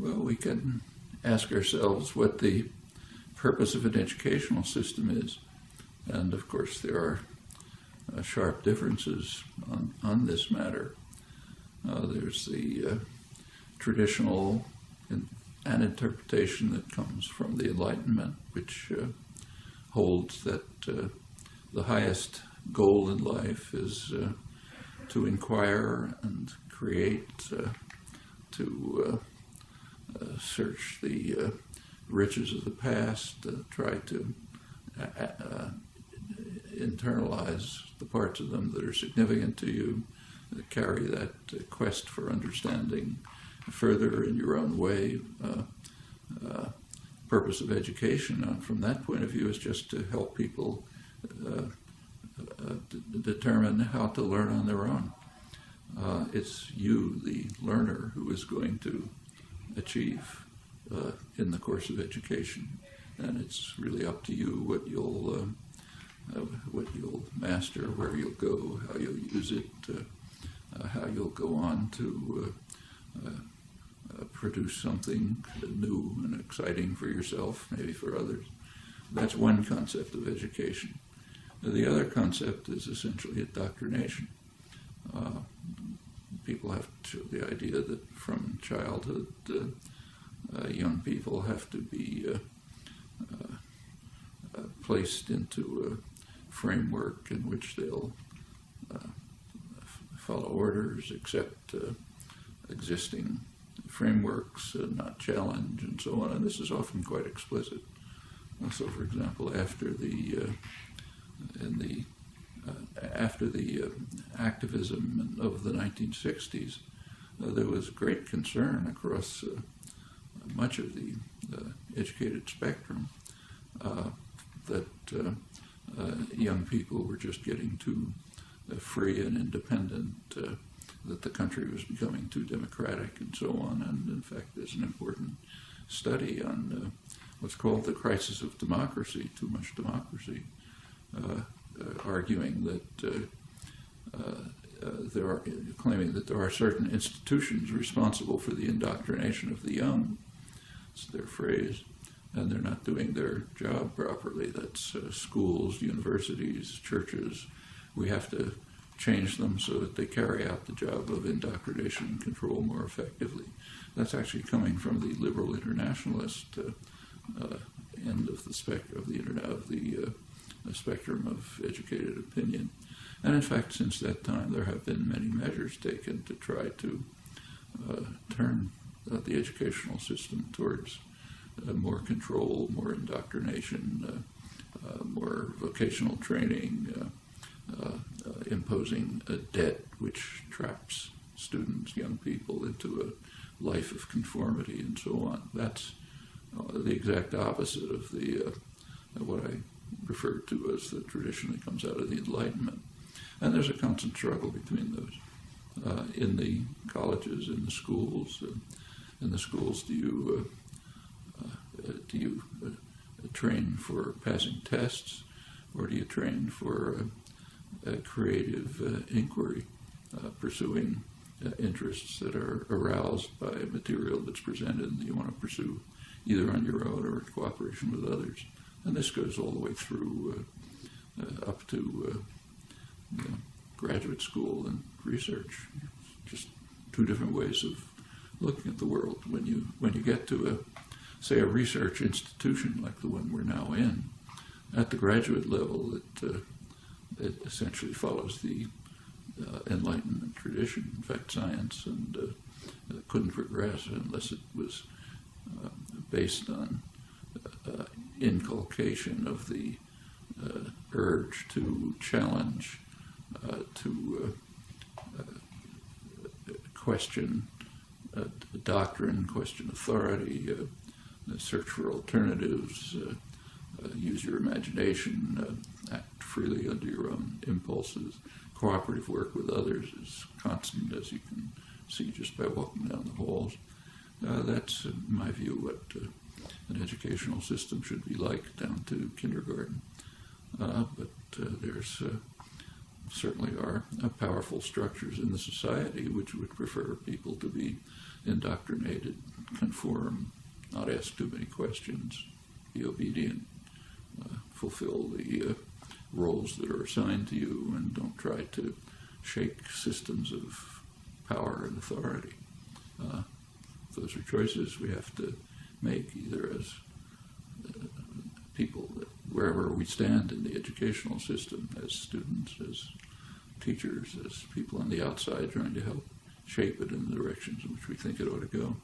Well, we can ask ourselves what the purpose of an educational system is. And of course, there are sharp differences on this matter. There's the traditional an interpretation that comes from the Enlightenment, which holds that the highest goal in life is to inquire and create, to search the riches of the past, try to internalize the parts of them that are significant to you, carry that quest for understanding further in your own way. Purpose of education, from that point of view, is just to help people determine how to learn on their own. It's you, the learner, who is going to achieve in the course of education, and it's really up to you what you'll master, where you'll go, how you'll use it, how you'll go on to produce something new and exciting for yourself, maybe for others. That's one concept of education. The other concept is essentially indoctrination. People have the idea that from childhood, young people have to be placed into a framework in which they'll follow orders, accept existing frameworks, not challenge, and so on. And this is often quite explicit. So, for example, after the activism of the 1960s, there was great concern across much of the educated spectrum that young people were just getting too free and independent, that the country was becoming too democratic, and so on. And in fact, there's an important study on what's called the crisis of democracy, too much democracy, arguing that claiming that there are certain institutions responsible for the indoctrination of the young. It's their phrase, and they're not doing their job properly. That's schools, universities, churches. We have to change them so that they carry out the job of indoctrination and control more effectively. That's actually coming from the liberal internationalist end of the spectrum of educated opinion. And in fact, since that time, there have been many measures taken to try to turn the educational system towards more control, more indoctrination, more vocational training, imposing a debt which traps students, young people, into a life of conformity and so on. That's the exact opposite of the what I refer to as the tradition that comes out of the Enlightenment. And there's a constant struggle between those. In the colleges, in the schools, do you train for passing tests, or do you train for creative inquiry, pursuing interests that are aroused by material that's presented and that you want to pursue either on your own or in cooperation with others? And this goes all the way through up to graduate school and research. Just two different ways of looking at the world. When you get to say a research institution like the one we're now in, at the graduate level, it essentially follows the Enlightenment tradition. In fact, science couldn't progress unless it was based on inculcation of the urge to challenge, to question doctrine, question authority, search for alternatives, use your imagination, act freely under your own impulses. Cooperative work with others is constant, as you can see just by walking down the halls. That's, in my view, what an educational system should be like down to kindergarten. But there's certainly are powerful structures in the society which would prefer people to be indoctrinated, conform, not ask too many questions, be obedient, fulfill the roles that are assigned to you, and don't try to shake systems of power and authority. Those are choices we have to make, either as people, wherever we stand in the educational system, as students, as teachers, as people on the outside trying to help shape it in the directions in which we think it ought to go.